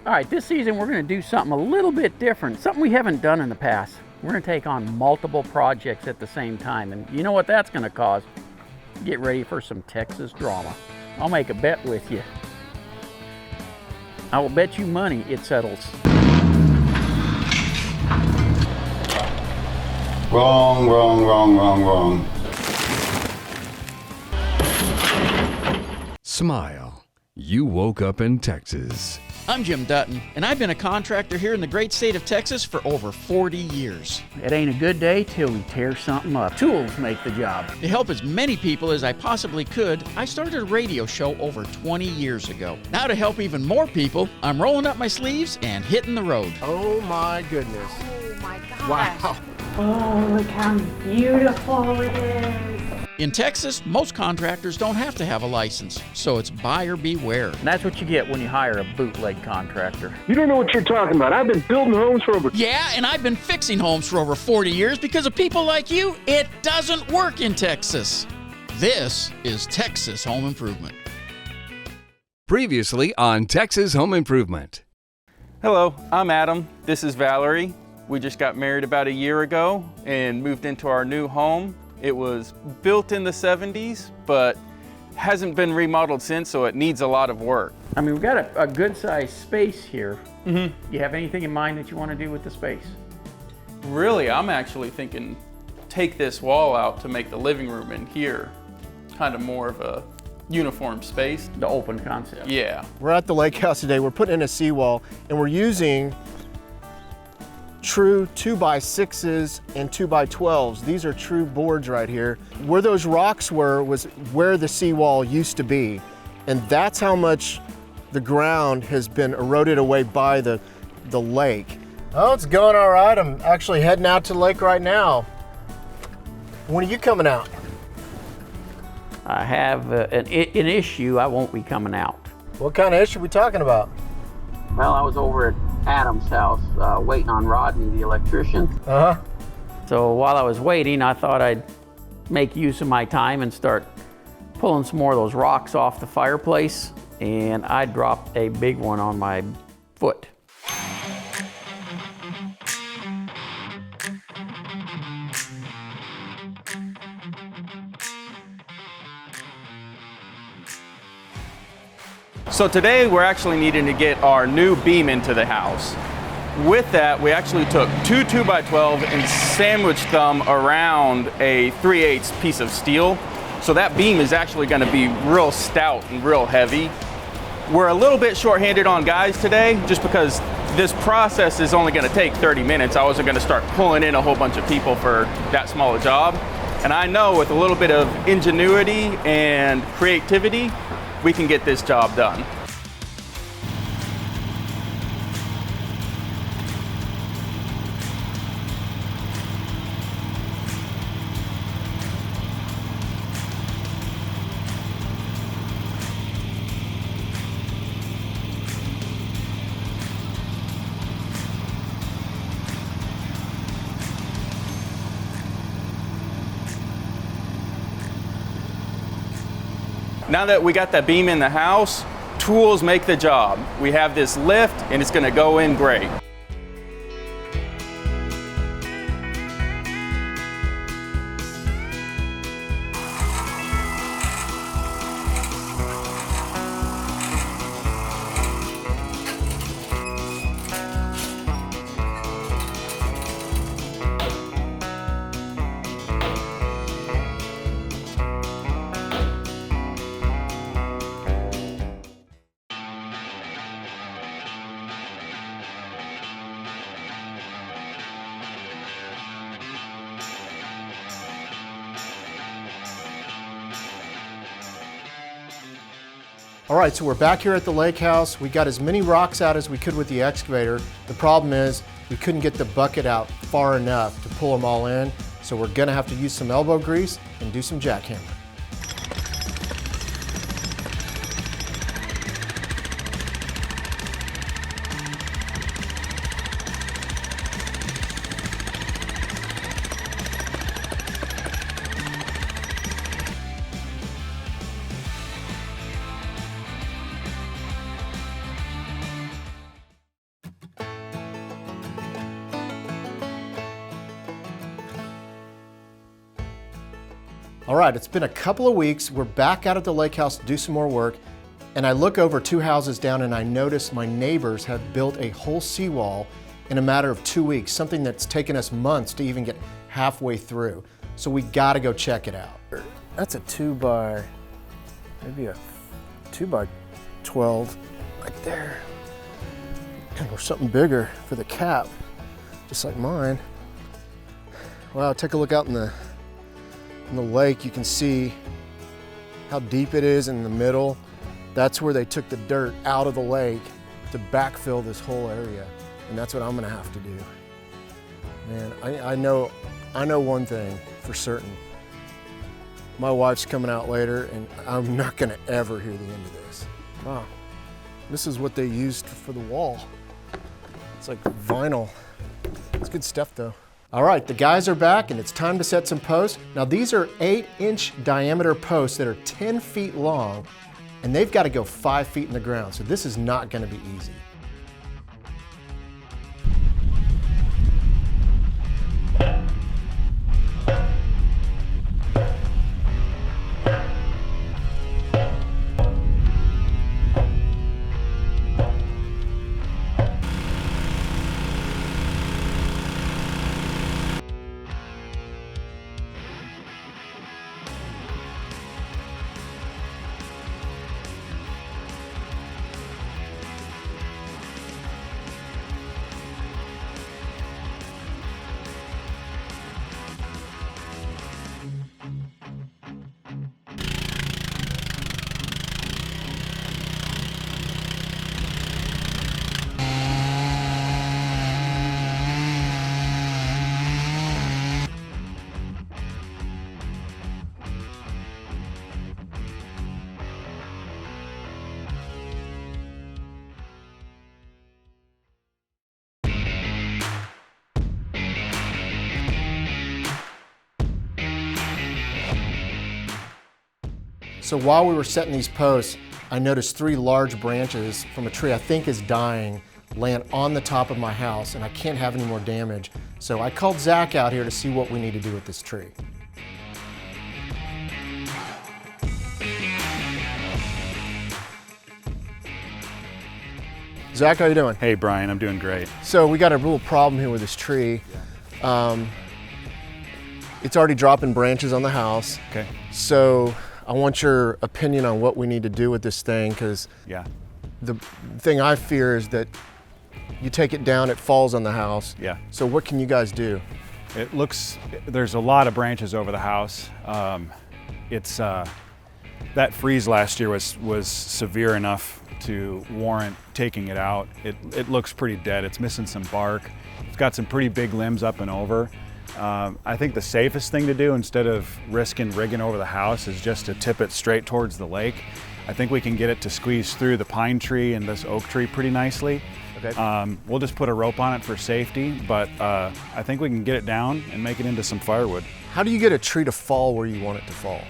All right, this season we're going to do something a little bit different, something we haven't done in the past. We're going to take on multiple projects at the same time, and you know what that's going to cause? Get ready for some Texas drama. I'll make a bet with you. I will bet you money it settles. Wrong, wrong, wrong, wrong, wrong. Smile. You woke up in Texas. I'm Jim Dutton, and I've been a contractor here in the great state of Texas for over 40 years. It ain't a good day till we tear something up. Tools make the job. To help as many people as I possibly could, I started a radio show over 20 years ago. Now to help even more people, I'm rolling up my sleeves and hitting the road. Oh my goodness. Oh my gosh. Wow. Oh, look how beautiful it is. In Texas, most contractors don't have to have a license, so it's buyer beware. And that's what you get when you hire a bootleg contractor. You don't know what you're talking about. I've been building homes for over... Yeah, and I've been fixing homes for over 40 years because of people like you. It doesn't work in Texas. This is Texas Home Improvement. Previously on Texas Home Improvement. Hello, I'm Adam. This is Valerie. We just got married about a year ago and moved into our new home. It was built in the 70s, but hasn't been remodeled since, so it needs a lot of work. I mean, we've got a good sized space here. Mm-hmm. You have anything in mind that you want to do with the space? Really, I'm actually thinking take this wall out to make the living room in here kind of more of a uniform space. The open concept. Yeah. We're at the lake house today. We're putting in a seawall, and we're using true 2x6s and 2x12s. These are true boards right here. Where those rocks were was where the seawall used to be, and that's how much the ground has been eroded away by the lake. Oh, it's going all right. I'm actually heading out to the lake right now. When are you coming out? I have an issue. I won't be coming out. What kind of issue are we talking about? Well, I was over at Adam's house waiting on Rodney, the electrician. Uh-huh. So while I was waiting, I thought I'd make use of my time and start pulling some more of those rocks off the fireplace, and I dropped a big one on my foot. So today we're actually needing to get our new beam into the house. With that, we actually took two 2x12 and sandwiched them around a 3/8 piece of steel. So that beam is actually going to be real stout and real heavy. We're a little bit short-handed on guys today just because this process is only going to take 30 minutes. I wasn't going to start pulling in a whole bunch of people for that small a job. And I know with a little bit of ingenuity and creativity, we can get this job done. Now that we got that beam in the house, tools make the job. We have this lift and it's gonna go in great. All right, so we're back here at the lake house. We got as many rocks out as we could with the excavator. The problem is we couldn't get the bucket out far enough to pull them all in, so we're gonna have to use some elbow grease and do some jackhammering. All right, it's been a couple of weeks. We're back out at the lake house to do some more work. And I look over 2 houses down and I notice my neighbors have built a whole seawall in a matter of 2 weeks, something that's taken us months to even get halfway through. So we gotta go check it out. That's a 2 by 12 right there. Or something bigger for the cap, just like mine. Wow, take a look out in the lake. You can see how deep it is in the middle. That's where they took the dirt out of the lake to backfill this whole area. And that's what I'm gonna have to do. Man, I know one thing for certain. My wife's coming out later and I'm not gonna ever hear the end of this. Wow, this is what they used for the wall. It's like vinyl. It's good stuff though. All right, the guys are back and it's time to set some posts. Now these are 8-inch diameter posts that are 10 feet long and they've got to go 5 feet in the ground. So this is not going to be easy. So while we were setting these posts, I noticed 3 large branches from a tree I think is dying land on the top of my house, and I can't have any more damage. So I called Zach out here to see what we need to do with this tree. Zach, how you doing? Hey Brian, I'm doing great. So we got a real problem here with this tree. It's already dropping branches on the house. Okay. So I want your opinion on what we need to do with this thing, because the thing I fear is that you take it down, it falls on the house. Yeah. So what can you guys do? It looks, there's a lot of branches over the house. That freeze last year was severe enough to warrant taking it out. It looks pretty dead. It's missing some bark. It's got some pretty big limbs up and over. I think the safest thing to do, instead of risking rigging over the house, is just to tip it straight towards the lake. I think we can get it to squeeze through the pine tree and this oak tree pretty nicely. Okay. We'll just put a rope on it for safety, but I think we can get it down and make it into some firewood. How do you get a tree to fall where you want it to fall?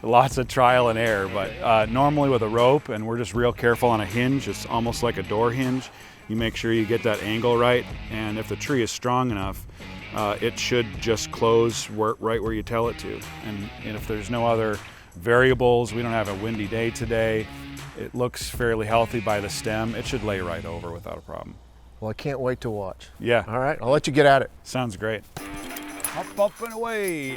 Lots of trial and error, but normally with a rope, and we're just real careful on a hinge. It's almost like a door hinge. You make sure you get that angle right, and if the tree is strong enough, it should just close right where you tell it to. And if there's no other variables, we don't have a windy day today, it looks fairly healthy by the stem, it should lay right over without a problem. Well, I can't wait to watch. Yeah. All right, I'll let you get at it. Sounds great. Up, up, and away.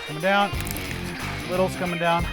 Coming down, little's coming down.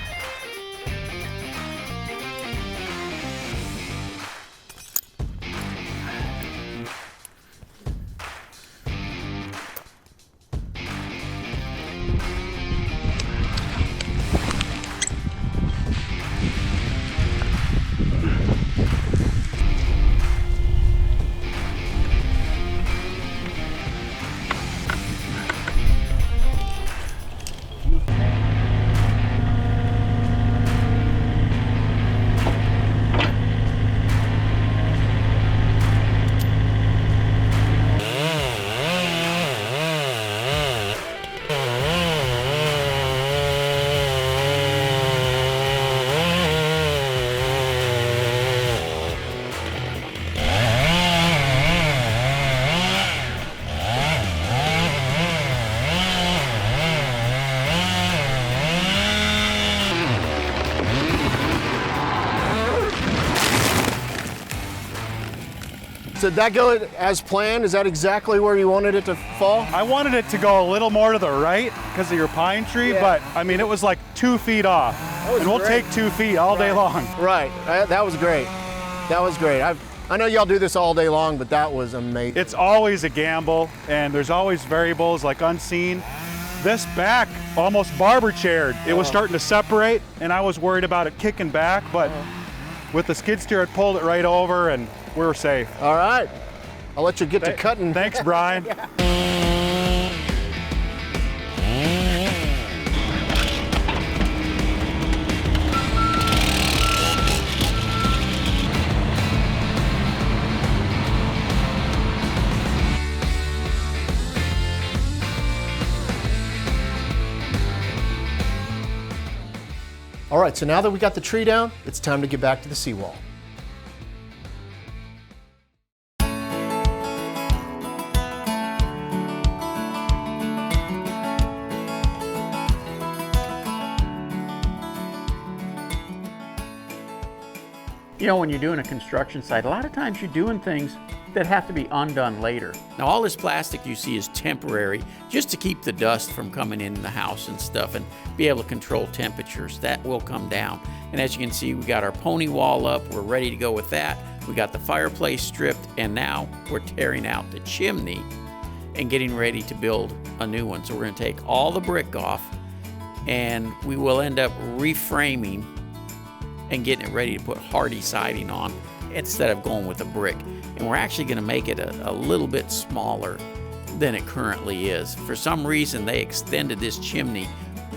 So did that go as planned? Is that exactly where you wanted it to fall? I wanted it to go a little more to the right because of your pine tree, but I mean, it was like 2 feet off. And we'll take 2 feet all day long. Right, that was great. That was great. I know y'all do this all day long, but that was amazing. It's always a gamble, and there's always variables like unseen. This back almost barber chaired. It was starting to separate, and I was worried about it kicking back, but with the skid steer, it pulled it right over, and we were safe. All right, I'll let you get to cutting. Thanks, Brian. All right, so now that we got the tree down, it's time to get back to the seawall. You know, when you're doing a construction site, a lot of times you're doing things that have to be undone later. Now all this plastic you see is temporary, just to keep the dust from coming in the house and stuff and be able to control temperatures. That will come down. And as you can see, we got our pony wall up, we're ready to go with that. We got the fireplace stripped, and now we're tearing out the chimney and getting ready to build a new one. So we're gonna take all the brick off, and we will end up reframing and getting it ready to put hardy siding on instead of going with a brick. And we're actually going to make it a little bit smaller than it currently is. For some reason, they extended this chimney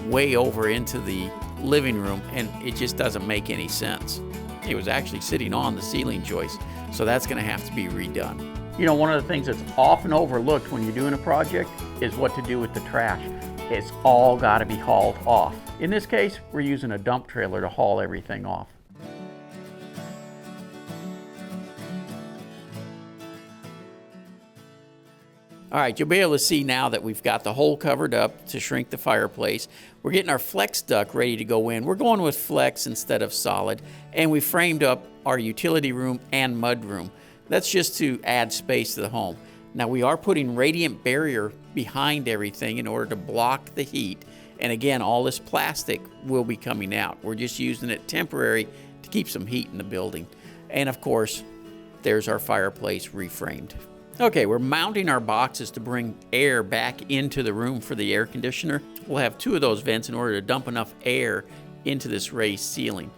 way over into the living room, and it just doesn't make any sense. It was actually sitting on the ceiling joist, so that's going to have to be redone. You know, one of the things that's often overlooked when you're doing a project is what to do with the trash. It's all got to be hauled off. In this case, we're using a dump trailer to haul everything off. All right, you'll be able to see now that we've got the hole covered up to shrink the fireplace. We're getting our flex duct ready to go in. We're going with flex instead of solid, and we framed up our utility room and mud room. That's just to add space to the home. Now we are putting radiant barrier behind everything in order to block the heat. And again, all this plastic will be coming out. We're just using it temporary to keep some heat in the building. And of course, there's our fireplace reframed. Okay, we're mounting our boxes to bring air back into the room for the air conditioner. We'll have 2 of those vents in order to dump enough air into this raised ceiling.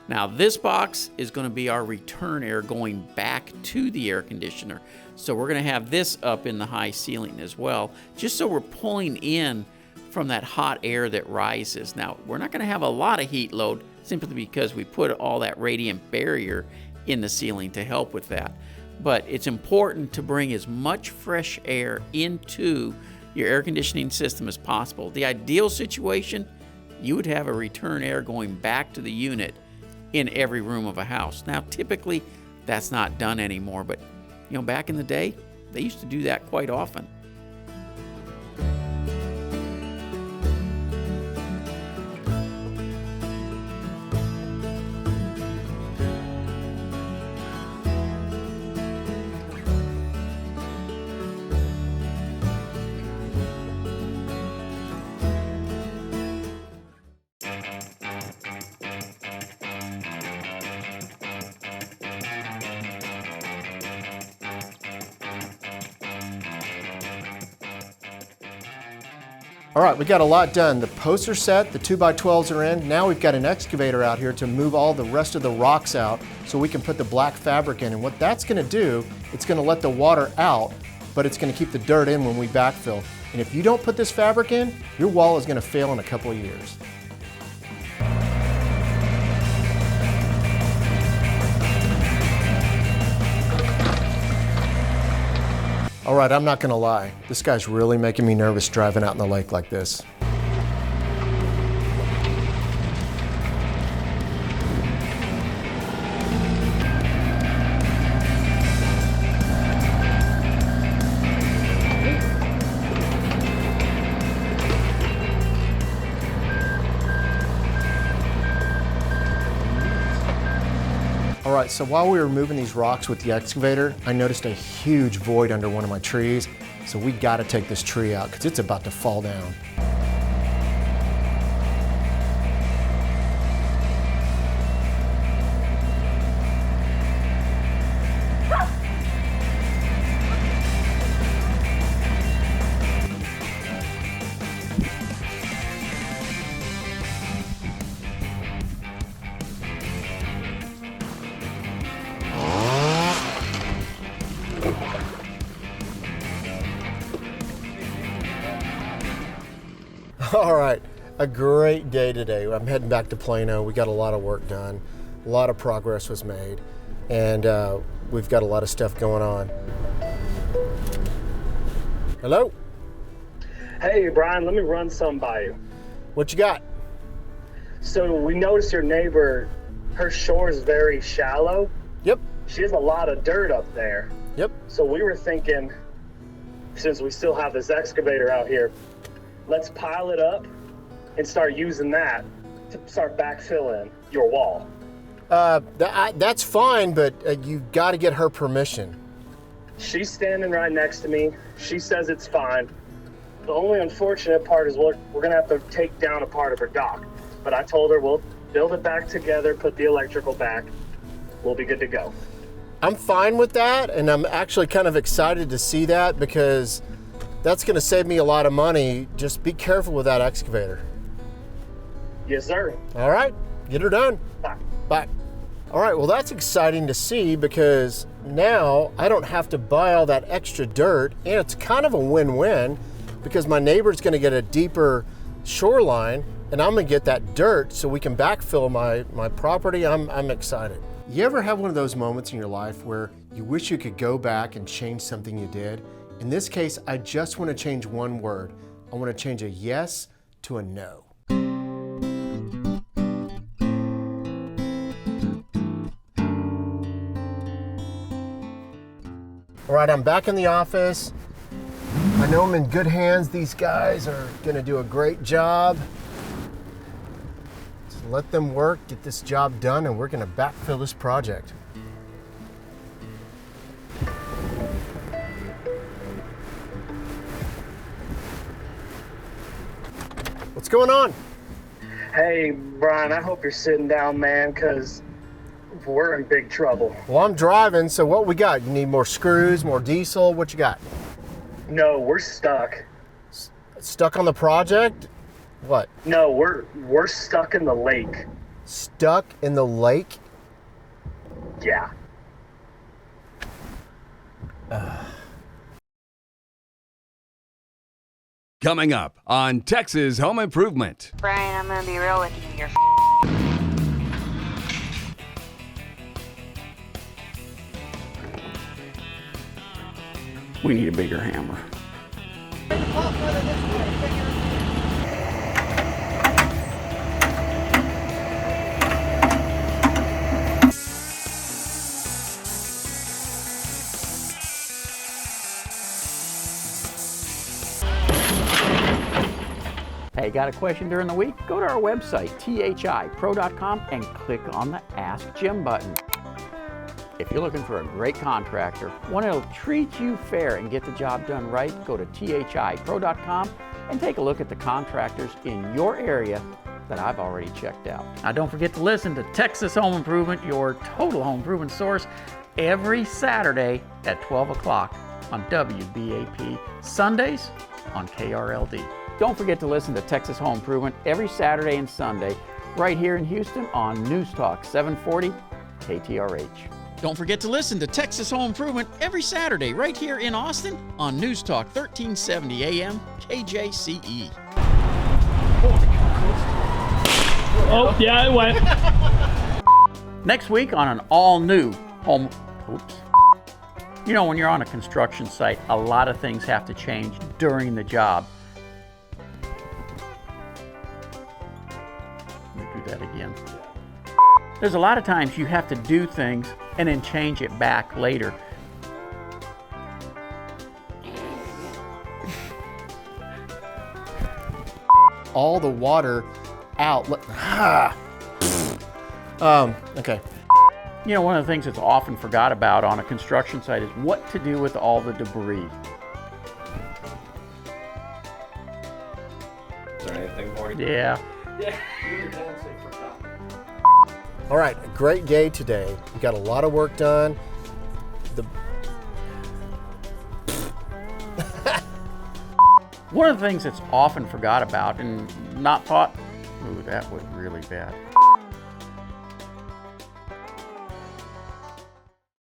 Now this box is going to be our return air going back to the air conditioner. So we're going to have this up in the high ceiling as well, just so we're pulling in from that hot air that rises. Now we're not going to have a lot of heat load simply because we put all that radiant barrier in the ceiling to help with that. But it's important to bring as much fresh air into your air conditioning system as possible. The ideal situation, you would have a return air going back to the unit in every room of a house. Now, typically, that's not done anymore, but you know, back in the day, they used to do that quite often. All right, we got a lot done. The posts are set, the 2x12s are in. Now we've got an excavator out here to move all the rest of the rocks out so we can put the black fabric in. And what that's gonna do, it's gonna let the water out, but it's gonna keep the dirt in when we backfill. And if you don't put this fabric in, your wall is gonna fail in a couple of years. All right, I'm not gonna lie. This guy's really making me nervous driving out in the lake like this. All right, so while we were moving these rocks with the excavator, I noticed a huge void under one of my trees. So we gotta take this tree out because it's about to fall down. All right, a great day today. I'm heading back to Plano. We got a lot of work done. A lot of progress was made, and we've got a lot of stuff going on. Hello? Hey, Brian, let me run something by you. What you got? So we noticed your neighbor, her shore is very shallow. Yep. She has a lot of dirt up there. Yep. So we were thinking, since we still have this excavator out here, let's pile it up and start using that to start backfilling your wall. That's fine, but you've got to get her permission. She's standing right next to me. She says it's fine. The only unfortunate part is we're gonna have to take down a part of her dock. But I told her we'll build it back together, put the electrical back. We'll be good to go. I'm fine with that, and I'm actually kind of excited to see that because that's going to save me a lot of money. Just be careful with that excavator. Yes, sir. All right, get her done. Bye. Bye. All right, well, that's exciting to see because now I don't have to buy all that extra dirt, and it's kind of a win-win because my neighbor's going to get a deeper shoreline, and I'm going to get that dirt so we can backfill my property. I'm excited. You ever have one of those moments in your life where you wish you could go back and change something you did? In this case, I just want to change one word. I want to change a yes to a no. All right, I'm back in the office. I know I'm in good hands. These guys are going to do a great job. So let them work, get this job done, and we're going to backfill this project. What's going on? Hey, Brian, I hope you're sitting down, man, because we're in big trouble. Well, I'm driving, so what we got? You need more screws, more diesel? What you got? No, we're stuck. Stuck on the project? What? No, we're stuck in the lake. Stuck in the lake? Yeah. Coming up on Texas Home Improvement. Brian, I'm gonna be real with you. You're We need a bigger hammer. Hey, got a question during the week? Go to our website, thipro.com, and click on the Ask Jim button. If you're looking for a great contractor, one that'll treat you fair and get the job done right, go to thipro.com and take a look at the contractors in your area that I've already checked out. Now, don't forget to listen to Texas Home Improvement, your total home improvement source, every Saturday at 12 o'clock on WBAP, Sundays on KRLD. Don't forget to listen to Texas Home Improvement every Saturday and Sunday right here in Houston on News Talk 740 KTRH. Don't forget to listen to Texas Home Improvement every Saturday right here in Austin on News Talk 1370 AM KJCE. Oh, yeah, it went. Next week on an all-new home... Oops. You know, when you're on a construction site, a lot of things have to change during the job. Let me do that again. There's a lot of times you have to do things and then change it back later. All the water out. Okay. You know, one of the things that's often forgot about on a construction site is what to do with all the debris. Is there anything more? Yeah. All right, a great day today. We got a lot of work done. One of the things that's often forgot about and not thought, ooh, that was really bad.